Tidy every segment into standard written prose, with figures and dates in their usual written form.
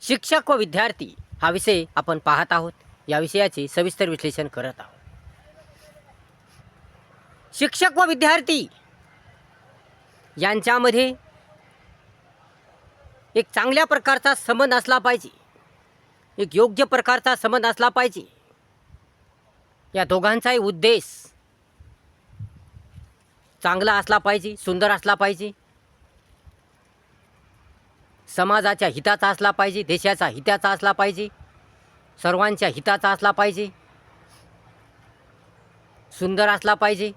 शिक्षक व विद्यार्थी हा विषय आपण पाहत आहोत. या विषयाचे सविस्तर विश्लेषण करत आहोत. शिक्षक व विद्यार्थी यांच्यामध्ये एक चांगल्या प्रकारचा संबंध असला पाहिजे, एक योग्य प्रकारचा संबंध असला पाहिजे. या दोघांचाही उद्देश चांगला असला पाहिजे, सुंदर असला पाहिजे, समाजाच्या हिताचा असला पाहिजे, देशाचा हिताचा असला पाहिजे, सर्वांच्या हिताचा असला पाहिजे, सुंदर असला पाहिजे,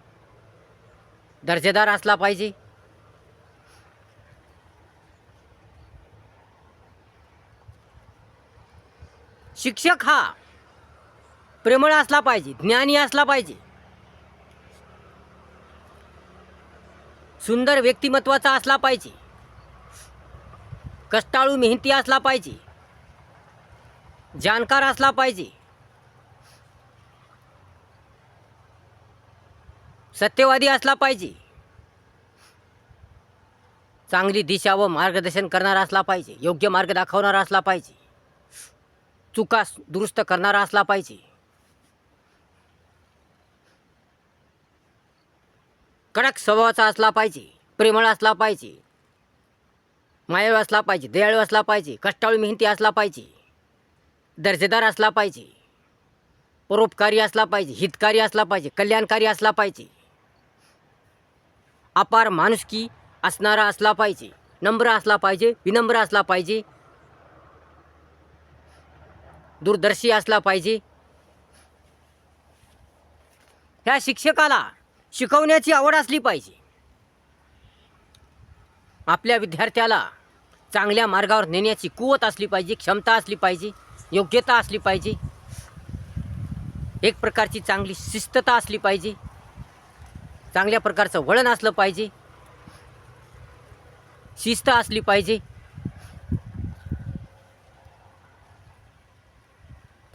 दर्जेदार असला पाहिजे. शिक्षक हा प्रेमळ असला पाहिजे, ज्ञानी असला पाहिजे, सुंदर व्यक्तिमत्वाचा असला पाहिजे, कष्टाळू मेहनती असला पाहिजे, जाणकार असला पाहिजे, सत्यवादी असला पाहिजे, चांगली दिशा व मार्गदर्शन करणारा असला पाहिजे, योग्य मार्ग दाखवणारा असला पाहिजे, चुका दुरुस्त करणारा असला पाहिजे, कडक स्वभावाचा असला पाहिजे, प्रेमळ असला पाहिजे, मायाळू असला पाहिजे, दयाळू असला पाहिजे, कष्टाळू मेहनती असला पाहिजे, दर्जेदार असला पाहिजे, परोपकारी असला पाहिजे, हितकारी असला पाहिजे, कल्याणकारी असला पाहिजे, अपार माणुसकी असणारा असला पाहिजे, नम्र असला पाहिजे, विनम्र असला पाहिजे, दूरदर्शी असला पाहिजे. ह्या शिक्षकाला शिकवण्याची आवड असली पाहिजे. आपल्या विद्यार्थ्याला चांगल्या मार्गावर नेण्याची कुवत असली पाहिजे, क्षमता असली पाहिजे, योग्यता असली पाहिजे, एक प्रकारची चांगली शिस्तता असली पाहिजे, चांगल्या प्रकारचं वळण असलं पाहिजे, शिस्त असली पाहिजे.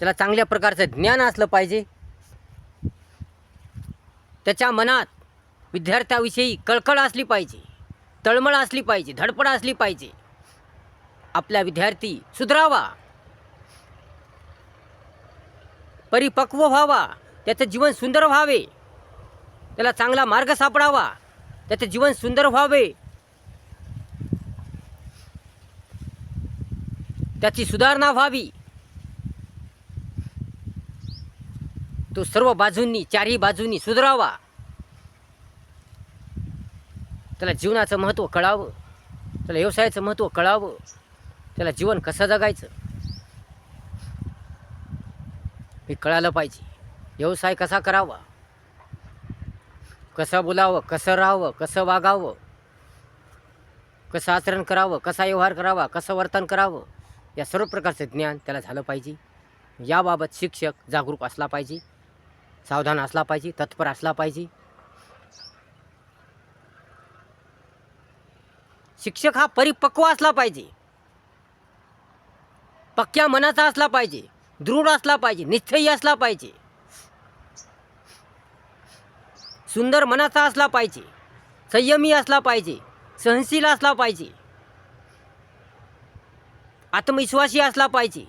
त्याला चांगल्या प्रकारचं ज्ञान असलं पाहिजे. त्याच्या मनात विद्यार्थ्याविषयी कळकळ असली पाहिजे, तळमळ असली पाहिजे, धडपड असली पाहिजे. आपला विद्यार्थी सुधरावा, परिपक्व व्हावा, त्याचं जीवन सुंदर व्हावे, त्याला चांगला मार्ग सापडावा, त्याचं जीवन सुंदर व्हावे, त्याची सुधारणा व्हावी. तो सर्व बाजूंनी, चारही बाजूंनी सुधरावा. त्याला जीवनाचं महत्त्व कळावं, त्याला व्यवसायाचं महत्त्व कळावं, त्याला जीवन कसं जगायचं हे कळालं पाहिजे. व्यवसाय कसा करावा, कसं बोलावं, कसं राहावं, कसं वागावं, कसं आचरण करावं, कसा व्यवहार करावा, कसं वर्तन करावं, या सर्व प्रकारचं ज्ञान त्याला झालं पाहिजे. याबाबत शिक्षक जागरूक असला पाहिजे, सावधान असला पाहिजे, तत्पर असला पाहिजे. शिक्षक हा परिपक्व असला पाहिजे, पक्क्या मनाचा असला पाहिजे, दृढ असला पाहिजे, निश्चयी असला पाहिजे, सुंदर मनाचा असला पाहिजे, संयमी असला पाहिजे, सहनशील असला पाहिजे, आत्मविश्वासी असला पाहिजे.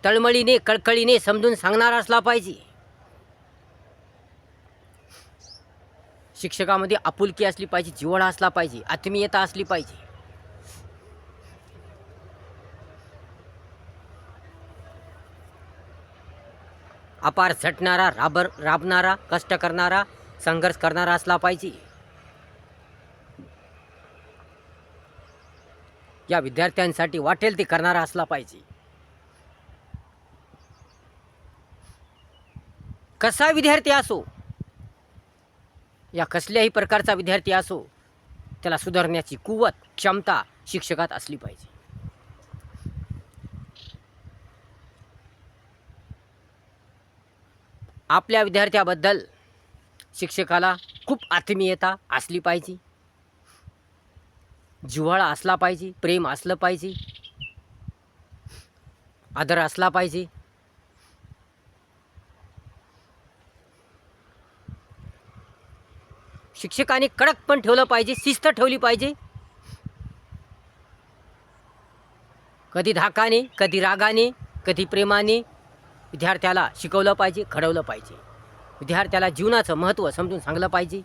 तळमळीने, कळकळीने समजून सांगणारा असला पाहिजे. शिक्षकामध्ये आपुलकी असली पाहिजे, जिव्हाळा असला पाहिजे, आत्मीयता असली पाहिजे. अपार झटणारा, राबणारा, कष्ट करणारा, संघर्ष करणारा असला पाहिजे. या विद्यार्थ्यांसाठी वाटेल ते करणारा असला पाहिजे. कसा विद्यार्थी असो, या कसल्याही प्रकारचा विद्यार्थी असो, त्याला सुधारण्याची कुवत, क्षमता शिक्षकात असली पाहिजे. आपल्या विद्यार्थ्याबद्दल शिक्षकाला खूप आत्मीयता असली पाहिजे, जिव्हाळा असला पाहिजे, प्रेम असलं पाहिजे, आदर असला पाहिजे. शिक्षकाने कडक पण ठेवलं पाहिजे, शिस्त ठेवली पाहिजे. कधी धाकाने, कधी रागाने, कधी प्रेमाने विद्यार्थ्याला शिकवलं पाहिजे, घडवलं पाहिजे. विद्यार्थ्याला जीवनाचं महत्त्व समजून सांगलं पाहिजे.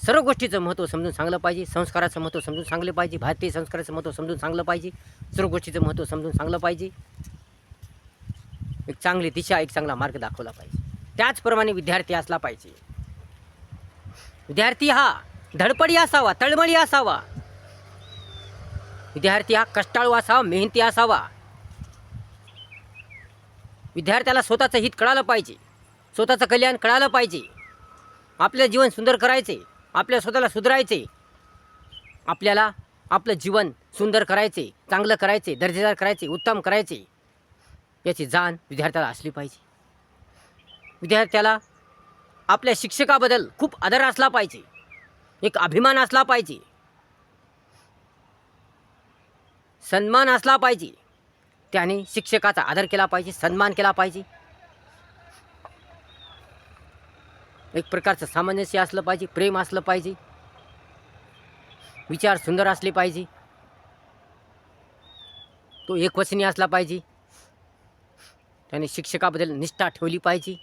सर्व गोष्टीचं महत्त्व समजून सांगलं पाहिजे. संस्काराचं महत्त्व समजून सांगले पाहिजे. भारतीय संस्काराचं महत्त्व समजून सांगलं पाहिजे. सर्व गोष्टीचं महत्त्व समजून सांगलं पाहिजे. एक चांगली दिशा, एक चांगला मार्ग दाखवला पाहिजे. त्याचप्रमाणे विद्यार्थी असला पाहिजे. विद्यार्थी हा धडपडी असावा, तळमळी असावा. विद्यार्थी हा कष्टाळू असावा, मेहनती असावा. विद्यार्थ्याला स्वतःचं हित कळालं पाहिजे, स्वतःचं कल्याण कळालं पाहिजे. आपलं जीवन सुंदर करायचे, आपल्या स्वतःला सुधारायचे, आपल्याला आपलं जीवन सुंदर करायचे, चांगलं करायचे, दर्जेदार करायचे, उत्तम करायचे याची जाण विद्यार्थ्याला असली पाहिजे. विद्यार्थ्याला आपल्या शिक्षकाबद्दल खूप आदर असला पाहिजे, एक अभिमान असला पाहिजे, सन्मान असला पाहिजे. त्याने शिक्षकाचा आदर केला पाहिजे, सन्मान केला पाहिजे. एक प्रकारचं सामंजस्य असलं पाहिजे, प्रेम असलं पाहिजे, विचार सुंदर असले पाहिजे, तो एकवचनी असला पाहिजे. त्याने शिक्षकाबद्दल निष्ठा ठेवली पाहिजे,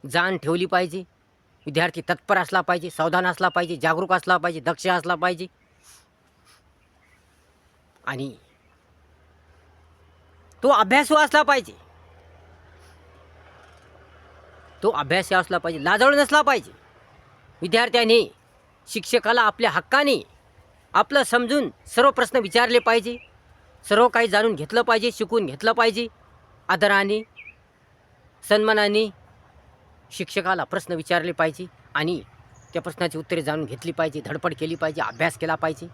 जाण ठेवली पाहिजे. विद्यार्थी तत्पर असला पाहिजे, सावधान असला पाहिजे, जागरूक असला पाहिजे, दक्ष असला पाहिजे. आणि तो अभ्यासू असला पाहिजे, तो अभ्यासी असला पाहिजे, लाजाळू नसला पाहिजे. विद्यार्थ्याने शिक्षकाला आपल्या हक्काने आपलं समजून सर्व प्रश्न विचारले पाहिजे, सर्व काही जाणून घेतलं पाहिजे, शिकून घेतलं पाहिजे. आदराने, सन्मानाने शिक्षकाला प्रश्न विचारले पाहिजे आणि त्या प्रश्नाची उत्तरे जाणून घेतली पाहिजे, धडपड केली पाहिजे, अभ्यास केला पाहिजे.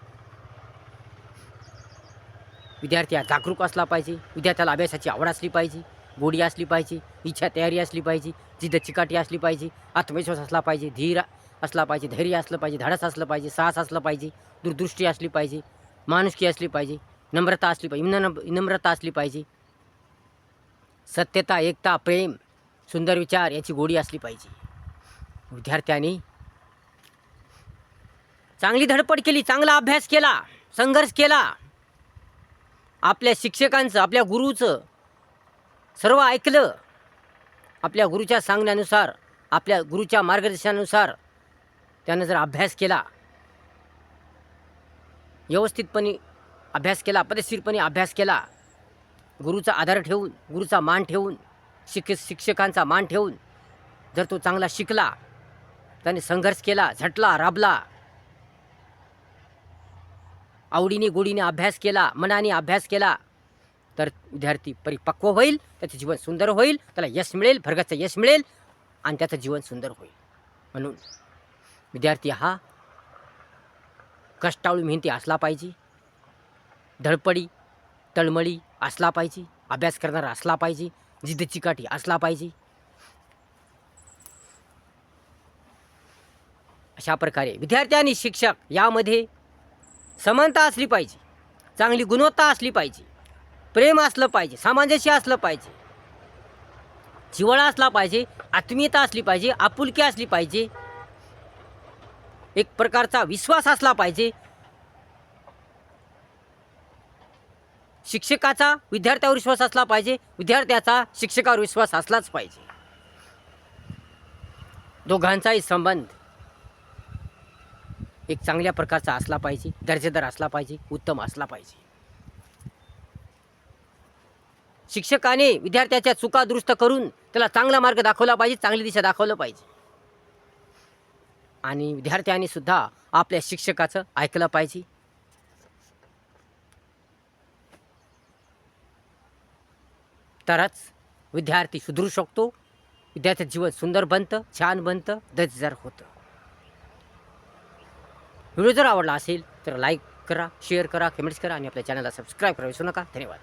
विद्यार्थी हा जागरूक असला पाहिजे. विद्यार्थ्याला अभ्यासाची आवड असली पाहिजे, गोडी असली पाहिजे, इच्छा तयारी असली पाहिजे, जिद्द चिकाटी असली पाहिजे, आत्मविश्वास असला पाहिजे, धीर असला पाहिजे, धैर्य असलं पाहिजे, धाडस असलं पाहिजे, साहस असलं पाहिजे, दूरदृष्टी असली पाहिजे, माणुसकी असली पाहिजे, नम्रता असली पाहिजे, विनम्रता असली पाहिजे, सत्यता, एकता, प्रेम, सुंदर विचार याची गोडी असली पाहिजे. विद्यार्थ्याने चांगली धडपड केली, चांगला अभ्यास केला, संघर्ष केला, आपल्या शिक्षकांचं, आपल्या गुरुचं सर्व ऐकलं, आपल्या गुरुच्या सांगण्यानुसार, आपल्या गुरुच्या मार्गदर्शनानुसार त्यानं जर अभ्यास केला, व्यवस्थितपणे अभ्यास केला, पद्धतशीरपणे अभ्यास केला, गुरुचा आदर ठेवून, गुरुचा मान ठेवून, शिक्षकांचा मान ठेवून जर तो चांगला शिकला, त्याने संघर्ष केला, झटला, राबला, आवडीने गोडीने अभ्यास केला, मनाने अभ्यास केला, तर विद्यार्थी परिपक्व होईल, त्याचं जीवन सुंदर होईल, त्याला यश मिळेल, भरगच्च यश मिळेल आणि त्याचं जीवन सुंदर होईल. म्हणून विद्यार्थी हा कष्टाळू मेहनती असला पाहिजे, धडपडी तळमळी असला पाहिजे, अभ्यास करणारा असला पाहिजे, जिद्द चिकाटी असला पाहिजे. अशा प्रकारे विद्यार्थी आणि शिक्षक यामध्ये समानता असली पाहिजे, चांगली गुणवत्ता असली पाहिजे, प्रेम असलं पाहिजे, सामंजस्य असलं पाहिजे, जिव्हाळा असला पाहिजे, आत्मीयता असली पाहिजे, आपुलकी असली पाहिजे, एक प्रकारचा विश्वास असला पाहिजे. शिक्षकाचा विद्यार्थ्यावर विश्वास असला पाहिजे, विद्यार्थ्याचा शिक्षकावर विश्वास असलाच पाहिजे. दोघांचाही संबंध एक चांगल्या प्रकारचा असला पाहिजे, दर्जेदार असला पाहिजे, उत्तम असला पाहिजे. शिक्षकाने विद्यार्थ्याच्या चुका दुरुस्त करून त्याला चांगला मार्ग दाखवला पाहिजे, चांगली दिशा दाखवलं पाहिजे. आणि विद्यार्थ्यांनी सुद्धा आपल्या शिक्षकाचं ऐकलं पाहिजे. तरच विद्यार्थी सुधरू शकतो, विद्यार्थ्याचं जीवन सुंदर बनतं, छान बनतं, दर्जेदार होतं. व्हिडिओ जर आवडला असेल तर लाईक करा, शेअर करा, कमेंट्स करा आणि आपल्या चॅनलला सबस्क्राईब करा विसरू नका. धन्यवाद.